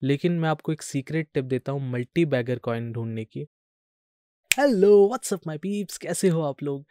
लेकिन मैं आपको एक सीक्रेट टिप देता हूँ मल्टी बैगर कॉइन ढूंढने की। Hello what's up my peeps, कैसे हो आप लोग।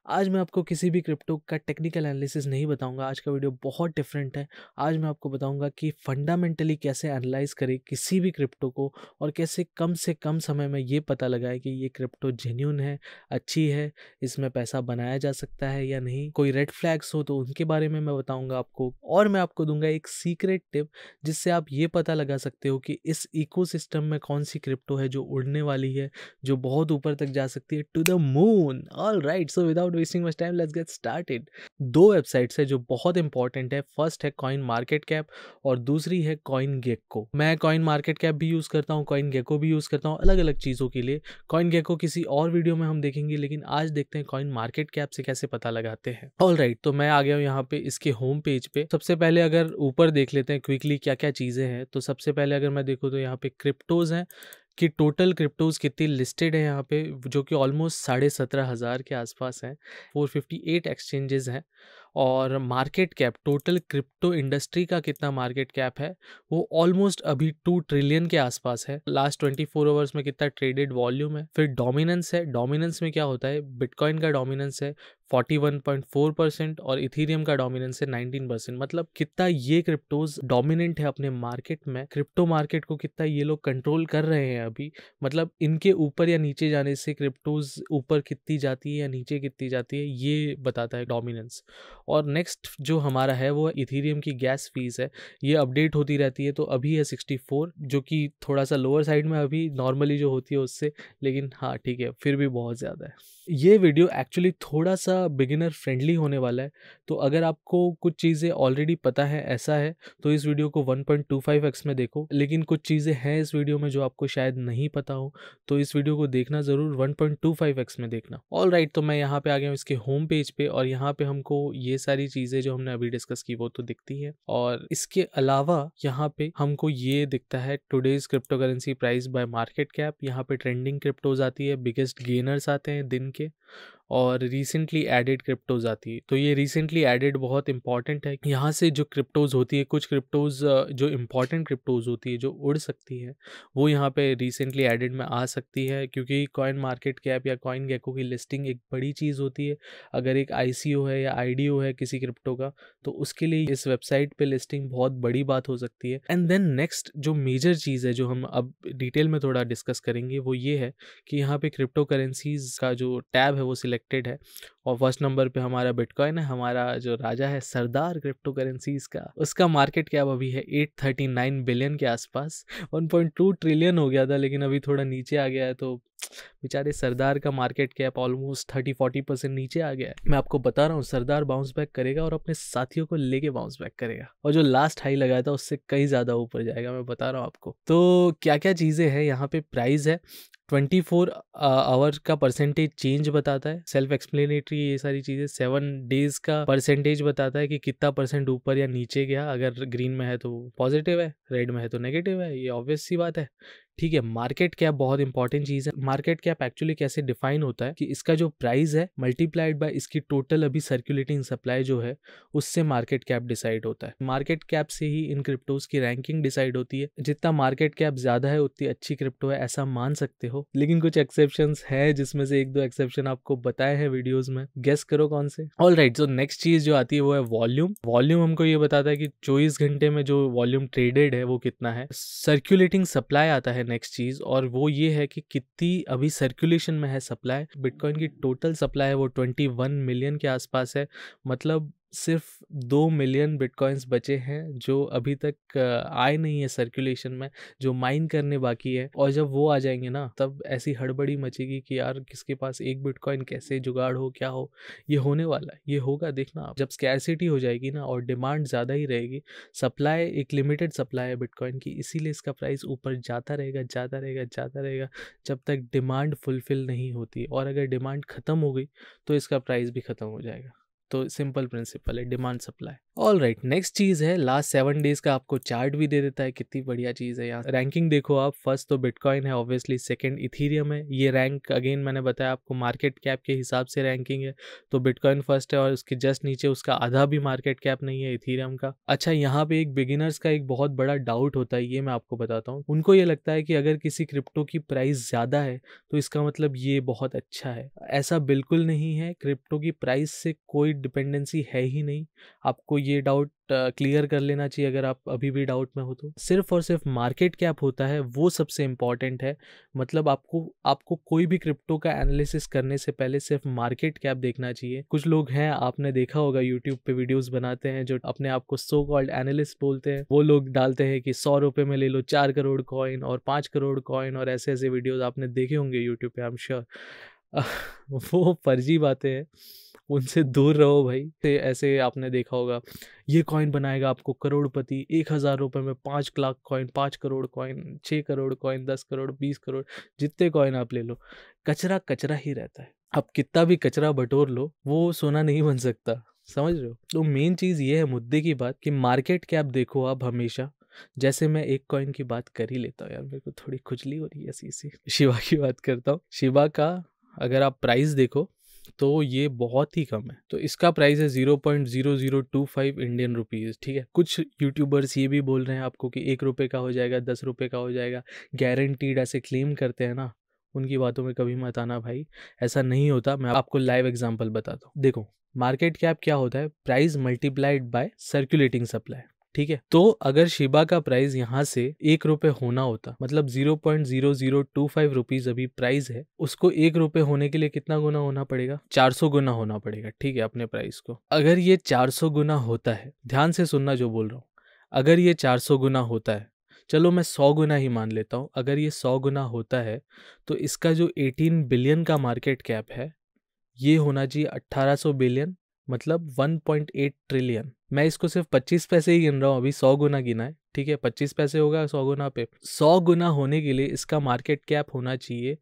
आज मैं आपको किसी भी क्रिप्टो का टेक्निकल एनालिसिस नहीं बताऊंगा। आज का वीडियो बहुत डिफरेंट है। आज मैं आपको बताऊंगा कि फंडामेंटली कैसे एनालाइज करें किसी भी क्रिप्टो को, और कैसे कम से कम समय में ये पता लगाए कि ये क्रिप्टो जेन्युइन है, अच्छी है, इसमें पैसा बनाया जा सकता है या नहीं। कोई रेड फ्लैग्स हो तो उनके बारे में मैं बताऊंगा आपको, और मैं आपको दूंगा एक सीक्रेट टिप जिससे आप ये पता लगा सकते हो कि इस इकोसिस्टम में कौन सी क्रिप्टो है जो उड़ने वाली है, जो बहुत ऊपर तक जा सकती है, to the moon. All right, so without wasting much time let's get started. दो वेबसाइट्स है जो बहुत इंपॉर्टेंट है। फर्स्ट है कॉइन मार्केट कैप और दूसरी है कॉइन गेक्को। मैं कॉइन मार्केट कैप भी यूज करता हूँ, कॉइन गेक्को भी यूज करता हूँ, अलग अलग चीजों के लिए। कॉइन गेक्को किसी और वीडियो में हम देखेंगे, लेकिन आज देखते हैं कॉइन मार्केट कैप से कैसे पता लगाते हैं। ऑल राइट, तो मैं आ गया हूँ यहाँ पे इसके होम पेज पे। सबसे पहले अगर ऊपर देख लेते हैं क्विकली क्या क्या चीजें हैं, तो सबसे पहले अगर मैं देखूँ तो यहाँ पे क्रिप्टोज हैं कि टोटल क्रिप्टोज कितनी लिस्टेड है यहाँ पे, जो कि ऑलमोस्ट 17,500 के आसपास हैं। 458 एक्सचेंजेस हैं। और market cap, total crypto industry का कितना मार्केट कैप है, वो ऑलमोस्ट अभी 2 ट्रिलियन के आसपास है। लास्ट 24 आवर्स में कितना ट्रेडेड वॉल्यूम है। फिर डोमिनेंस है। डोमिनेंस में क्या होता है, बिटकॉइन का डोमिनेंस है 41.4% और इथीरियम का डोमिनेंस है 19%। मतलब कितना ये क्रिप्टोज डोमिनेंट है अपने मार्केट में, क्रिप्टो मार्केट को कितना ये लोग कंट्रोल कर रहे हैं अभी। मतलब इनके ऊपर या नीचे जाने से क्रिप्टोज ऊपर कितनी जाती है या नीचे कितनी जाती है, ये बताता है डोमिनेंस। और नेक्स्ट जो हमारा है वो इथीरियम की गैस फीस है। ये अपडेट होती रहती है, तो अभी है 64, जो कि थोड़ा सा लोअर साइड में अभी नॉर्मली जो होती है उससे, लेकिन हाँ ठीक है, फिर भी बहुत ज़्यादा है। ये वीडियो एक्चुअली थोड़ा सा बिगिनर फ्रेंडली होने वाला है, तो अगर आपको कुछ चीज़ें ऑलरेडी पता है ऐसा है तो इस वीडियो को 1.25x में देखो। लेकिन कुछ चीज़ें हैं इस वीडियो में जो आपको शायद नहीं पता हो, तो इस वीडियो को देखना ज़रूर 1.25x में देखना। ऑल राइट, तो मैं यहाँ पे आ गया हूँ इसके होम पेज पे, और यहाँ पे हमको ये सारी चीज़ें जो हमने अभी डिस्कस की वो तो दिखती है। और इसके अलावा यहाँ पे हमको ये दिखता है today's crypto currency price by market cap. यहाँ पे ट्रेंडिंग क्रिप्टोज आती है, बिगेस्ट गेनर्स आते हैं दिन के, और रिसेंटली एडेड क्रिप्टोज आती है। तो ये रिसेंटली एडेड बहुत इंपॉर्टेंट है। यहाँ से जो क्रिप्टोज होती है, कुछ क्रिप्टोज जो इंपॉर्टेंट क्रिप्टोज होती है जो उड़ सकती है, वो यहाँ पे रिसेंटली एडेड में आ सकती है, क्योंकि कॉइन मार्केट कैप या कॉइन गेको की लिस्टिंग एक बड़ी चीज़ होती है। अगर एक ICO है या IDO है किसी क्रिप्टो का, तो उसके लिए इस वेबसाइट पे लिस्टिंग बहुत बड़ी बात हो सकती है। एंड देन नेक्स्ट जो मेजर चीज़ है जो हम अब डिटेल में थोड़ा डिस्कस करेंगे, वो ये है कि यहाँ पे क्रिप्टो करेंसीज का जो टैब है वो सिलेक्टेड है, और फर्स्ट नंबर पे हमारा बिटकॉइन है। हमारा जो राजा है सरदार क्रिप्टो करेंसीज का, उसका मार्केट कैप अभी है 839 बिलियन के आसपास। 1.2 ट्रिलियन हो गया था, लेकिन अभी थोड़ा नीचे आ गया है, तो बेचारे सरदार का मार्केट कैप ऑलमोस्ट 30-40% नीचे आ गया है। मैं आपको बता रहा हूँ सरदार बाउंस बैक करेगा और अपने साथियों को लेके बाउंस बैक करेगा, और जो लास्ट हाई लगाया था उससे कहीं ज़्यादा ऊपर जाएगा, मैं बता रहा हूँ आपको। तो क्या क्या चीज़ें हैं यहाँ पे, प्राइस है 24 आवर का परसेंटेज चेंज बताता है, सेल्फ एक्सप्लेनेटरी ये सारी चीज़ें। 7 डेज का परसेंटेज बताता है कि कितना परसेंट ऊपर या नीचे गया। अगर ग्रीन में है तो पॉजिटिव है, रेड में है तो नेगेटिव है, ये ऑब्वियस सी बात है। ठीक है, मार्केट कैप बहुत इंपॉर्टेंट चीज़ है। मार्केट कैप एक्चुअली कैसे डिफाइन होता है कि इसका जो प्राइस है मल्टीप्लाइड बाय इसकी टोटल अभी सर्कुलेटिंग सप्लाई जो है, उससे मार्केट कैप डिसाइड होता है। मार्केट कैप से ही इन क्रिप्टोज की रैंकिंग डिसाइड होती है। जितना मार्केट कैप ज़्यादा है उतनी अच्छी क्रिप्टो है, ऐसा मान सकते हो। लेकिन कुछ एक्सेप्शंस है, जिसमें से 1-2 एक्सेप्शन आपको बताए हैं वीडियोस में, गेस करो कौन से। ऑल राइट, सो नेक्स्ट चीज़ जो आती है वो है वॉल्यूम। वॉल्यूम हमको ये बताता है कि 24 घंटे में जो वॉल्यूम ट्रेडेड है वो कितना है। सर्कुलेटिंग सप्लाई आता है नेक्स्ट चीज़, और वो ये है कि कितनी अभी सर्कुलेशन में है सप्लाई। बिटकॉइन की टोटल सप्लाई है वो 21 मिलियन के आसपास है। मतलब सिर्फ 2 मिलियन बिटकॉइंस बचे हैं जो अभी तक आए नहीं है सर्कुलेशन में, जो माइन करने बाकी है। और जब वो आ जाएंगे ना, तब ऐसी हड़बड़ी मचेगी कि यार किसके पास एक बिटकॉइन कैसे जुगाड़ हो, क्या हो। ये होने वाला है, ये होगा, देखना आप। जब स्कैरसिटी हो जाएगी ना और डिमांड ज़्यादा ही रहेगी, सप्लाई एक लिमिटेड सप्लाई है बिटकॉइन की, इसीलिए इसका प्राइस ऊपर जाता रहेगा, जाता रहेगा, जाता रहेगा, जब तक डिमांड फुलफिल नहीं होती। और अगर डिमांड ख़त्म हो गई तो इसका प्राइस भी ख़त्म हो जाएगा। तो सिंपल प्रिंसिपल है, demand supply. All right, next चीज़ है लास्ट 7 डेज का आपको चार्ट भी दे देता है, कितनी बढ़िया चीज़ है। यहाँ रैंकिंग देखो आप, फर्स्ट तो बिटकॉइन है ऑब्वियसली, सेकंड इथीरियम है। ये रैंक अगेन मैंने बताया आपको मार्केट कैप के हिसाब से रैंकिंग है, तो बिटकॉइन फर्स्ट है और उसके जस्ट नीचे उसका आधा भी मार्केट कैप नहीं है इथीरियम का। अच्छा, यहाँ पे एक बिगिनर्स का एक बहुत बड़ा डाउट होता है, ये मैं आपको बताता हूँ। उनको ये लगता है कि अगर किसी क्रिप्टो की प्राइस ज़्यादा है तो इसका मतलब ये बहुत अच्छा है। ऐसा बिल्कुल नहीं है, क्रिप्टो की प्राइस से कोई डिपेंडेंसी है ही नहीं। आपको ये डाउट क्लियर कर लेना चाहिए अगर आप अभी भी डाउट में हो तो। सिर्फ और सिर्फ मार्केट कैप होता है वो सबसे इम्पॉर्टेंट है। मतलब आपको कोई भी क्रिप्टो का एनालिसिस करने से पहले सिर्फ मार्केट कैप देखना चाहिए। कुछ लोग हैं, आपने देखा होगा यूट्यूब पे वीडियोस बनाते हैं जो अपने आप को सो कॉल्ड एनालिस्ट बोलते हैं। वो लोग डालते हैं कि 100 रुपये में ले लो 4 करोड़ कॉइन और 5 करोड़ कॉइन, और ऐसे ऐसे वीडियोस आपने देखे होंगे यूट्यूब पे, आई एम श्योर। वो फर्जी बातें हैं, उनसे दूर रहो भाई। ऐसे आपने देखा होगा, ये कॉइन बनाएगा आपको करोड़पति, 1000 रुपये में 5 lakh coin, 5 crore coin, 6 crore coin, 10 crore, 20 crore, जितने कॉइन आप ले लो, कचरा कचरा ही रहता है। आप कितना भी कचरा बटोर लो, वो सोना नहीं बन सकता, समझ रहे हो। तो मेन चीज़ ये है मुद्दे की बात कि मार्केट कैप देखो आप हमेशा। जैसे मैं एक कॉइन की बात कर ही लेता हूँ यार, मेरे को थोड़ी खुजली हो रही है ऐसी सी। शिबा की बात करता हूँ। शिबा का अगर आप प्राइस देखो तो ये बहुत ही कम है। तो इसका प्राइस है 0.0025 इंडियन रुपीज़, ठीक है। कुछ यूट्यूबर्स ये भी बोल रहे हैं आपको कि 1 रुपये का हो जाएगा, 10 रुपये का हो जाएगा, गारंटीड ऐसे क्लेम करते हैं ना, उनकी बातों में कभी मत आना भाई, ऐसा नहीं होता। मैं आपको लाइव एग्जांपल बताता हूँ। देखो, मार्केट कैप क्या होता है, price multiplied by circulating supply, ठीक है। तो अगर शिबा का प्राइस यहाँ से 1 रुपये होना होता, मतलब 0.0025 रुपीज अभी प्राइस है, उसको 1 रुपये होने के लिए कितना गुना होना पड़ेगा, 400 गुना होना पड़ेगा, ठीक है, अपने प्राइस को। अगर ये 400 गुना होता है, ध्यान से सुनना जो बोल रहा हूँ, अगर ये 400 गुना होता है, चलो मैं 100 गुना ही मान लेता हूँ, अगर ये 100 गुना होता है तो इसका जो 18 बिलियन का मार्केट कैप है, ये होना चाहिए 1800 बिलियन, मतलब 1.8 ट्रिलियन। मैं इसको सिर्फ 25 पैसे ही गिन रहा हूँ, अभी 100 गुना गिना है, ठीक है, 25 पैसे होगा 100 गुना पे। 100 गुना होने के लिए इसका मार्केट कैप होना चाहिए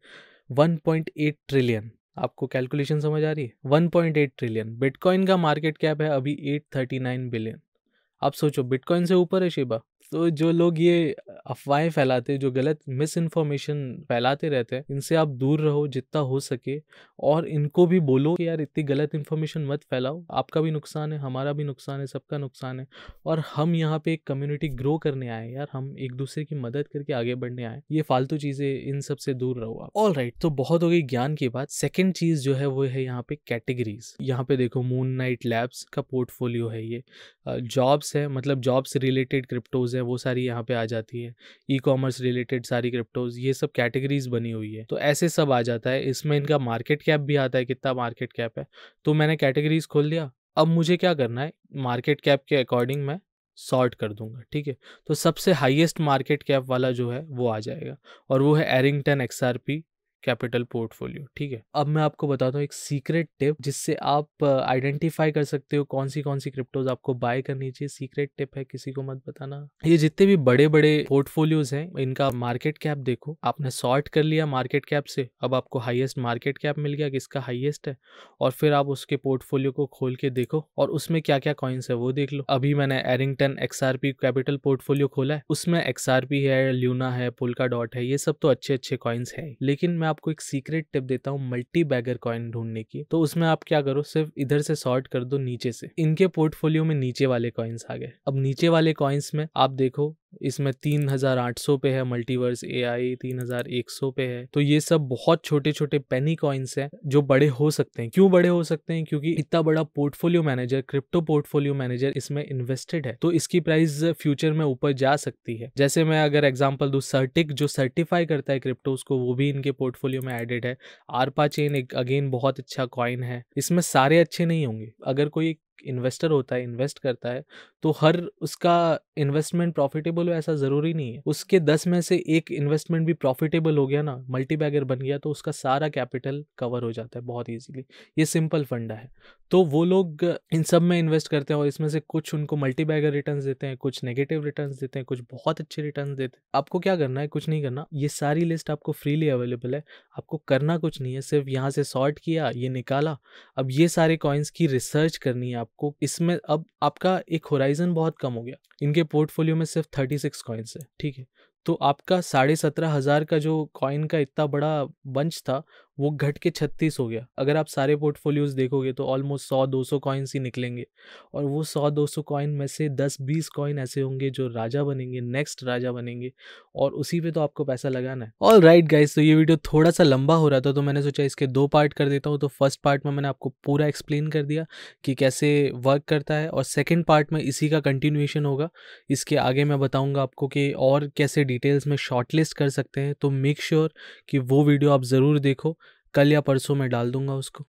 1.8 ट्रिलियन। आपको कैलकुलेशन समझ आ रही है? 1.8 ट्रिलियन। बिटकॉइन का मार्केट कैप है अभी 839 बिलियन। आप सोचो, बिटकॉइन से ऊपर है शिबा। तो जो लोग ये अफवाहें फैलाते हैं, जो गलत मिस इन्फॉर्मेशन फैलाते रहते हैं, इनसे आप दूर रहो जितना हो सके, और इनको भी बोलो कि यार इतनी गलत इन्फॉर्मेशन मत फैलाओ, आपका भी नुकसान है, हमारा भी नुकसान है, सबका नुकसान है। और हम यहाँ पे एक कम्युनिटी ग्रो करने आए यार, हम एक दूसरे की मदद करके आगे बढ़ने आए। ये फालतू चीज़ें, इन सब से दूर रहो आप। ऑल राइट, तो बहुत हो गई ज्ञान की बात। सेकेंड चीज़ जो है वो है यहाँ पे कैटेगरीज। यहाँ पे देखो, मून नाइट लैब्स का पोर्टफोलियो है ये। जॉब्स है, मतलब जॉब से रिलेटेड क्रिप्टोज है, वो सारी यहाँ पे आ जाती है। ई कॉमर्स रिलेटेड सारी क्रिप्टोज, ये सब कैटेगरीज बनी हुई है, तो ऐसे सब आ जाता है। इसमें इनका मार्केट कैप भी आता है, कितना मार्केट कैप है। तो मैंने कैटेगरीज खोल दिया। अब मुझे क्या करना है, मार्केट कैप के अकॉर्डिंग मैं सॉर्ट कर दूंगा, ठीक है। तो सबसे हाईएस्ट मार्केट कैप वाला जो है वो आ जाएगा, और वो है एरिंगटन XRP कैपिटल पोर्टफोलियो, ठीक है। अब मैं आपको बताता हूँ एक सीक्रेट टिप, जिससे आप आइडेंटिफाई कर सकते हो कौन सी क्रिप्टोज आपको बाय करनी चाहिए। सीक्रेट टिप है, किसी को मत बताना। ये जितने भी बड़े बड़े पोर्टफोलियोज हैं, इनका मार्केट कैप देखो। आपने सॉर्ट कर लिया मार्केट कैप से, अब आपको हाईएस्ट मार्केट कैप मिल गया, किसका हाईएस्ट है, और फिर आप उसके पोर्टफोलियो को खोल के देखो, और उसमें क्या क्या कॉइन्स है वो देख लो। अभी मैंने एरिंगटन XRP कैपिटल पोर्टफोलियो खोला है, उसमें XRP है, ल्यूना है, पोल्का डॉट है, ये सब तो अच्छे अच्छे कॉइन्स है। लेकिन मैं आपको एक सीक्रेट टिप देता हूँ मल्टी बैगर कॉइन ढूंढने की। तो उसमें आप क्या करो, सिर्फ इधर से सॉर्ट कर दो नीचे से। इनके पोर्टफोलियो में नीचे वाले कॉइन्स आ गए। अब नीचे वाले कॉइन्स में आप देखो, इसमें 3800 पे है मल्टीवर्स AI, 3100 पे है। तो ये सब बहुत छोटे छोटे पेनी कॉइन्स हैं जो बड़े हो सकते हैं। क्यों बड़े हो सकते हैं? क्योंकि इतना बड़ा portfolio manager, crypto portfolio manager इसमें इन्वेस्टेड है, तो इसकी प्राइस फ्यूचर में ऊपर जा सकती है। जैसे मैं अगर एग्जांपल दूं, सर्टिक जो सर्टिफाई करता है क्रिप्टोज को, वो भी इनके पोर्टफोलियो में एडेड है। आरपा चेन एक अगेन बहुत अच्छा कॉइन है। इसमें सारे अच्छे नहीं होंगे, अगर कोई इन्वेस्टर होता है, इन्वेस्ट करता है, तो हर उसका इन्वेस्टमेंट प्रॉफिटेबल हो ऐसा ज़रूरी नहीं है। उसके 10 में से एक इन्वेस्टमेंट भी प्रॉफिटेबल हो गया ना, मल्टीबैगर बन गया, तो उसका सारा कैपिटल कवर हो जाता है बहुत ईजीली। ये सिंपल फंडा है। तो वो लोग इन सब में इन्वेस्ट करते हैं और इसमें से कुछ उनको मल्टीबैगर रिटर्न्स देते हैं, कुछ नेगेटिव रिटर्न्स देते हैं, कुछ बहुत अच्छे रिटर्न्स देते हैं। आपको क्या करना है? कुछ नहीं करना। ये सारी लिस्ट आपको फ्रीली अवेलेबल है। आपको करना कुछ नहीं है, सिर्फ यहाँ से सॉर्ट किया, ये निकाला। अब ये सारे कॉइन्स की रिसर्च करनी है आपको। इसमें अब आपका एक होराइजन बहुत कम हो गया। इनके पोर्टफोलियो में सिर्फ 36 कॉइन्स है, ठीक है। तो आपका 17,500 का जो कॉइन का इतना बड़ा बंच था वो घट के 36 हो गया। अगर आप सारे पोर्टफोलियोज देखोगे तो ऑलमोस्ट 100-200 कॉइन्स ही निकलेंगे, और वो 100-200 कॉइन में से 10-20 कॉइन ऐसे होंगे जो राजा बनेंगे, नेक्स्ट राजा बनेंगे, और उसी पे तो आपको पैसा लगाना है। ऑल राइट गाइज, तो ये वीडियो थोड़ा सा लंबा हो रहा था तो मैंने सोचा इसके 2 पार्ट कर देता हूँ। तो फर्स्ट पार्ट में मैंने आपको पूरा एक्सप्लेन कर दिया कि कैसे वर्क करता है, और सेकेंड पार्ट में इसी का कंटिन्यूएशन होगा। इसके आगे मैं बताऊँगा आपको कि और कैसे डिटेल्स में शॉर्टलिस्ट कर सकते हैं। तो मेक श्योर कि वो वीडियो आप ज़रूर देखो। कल या परसों मैं डाल दूंगा उसको।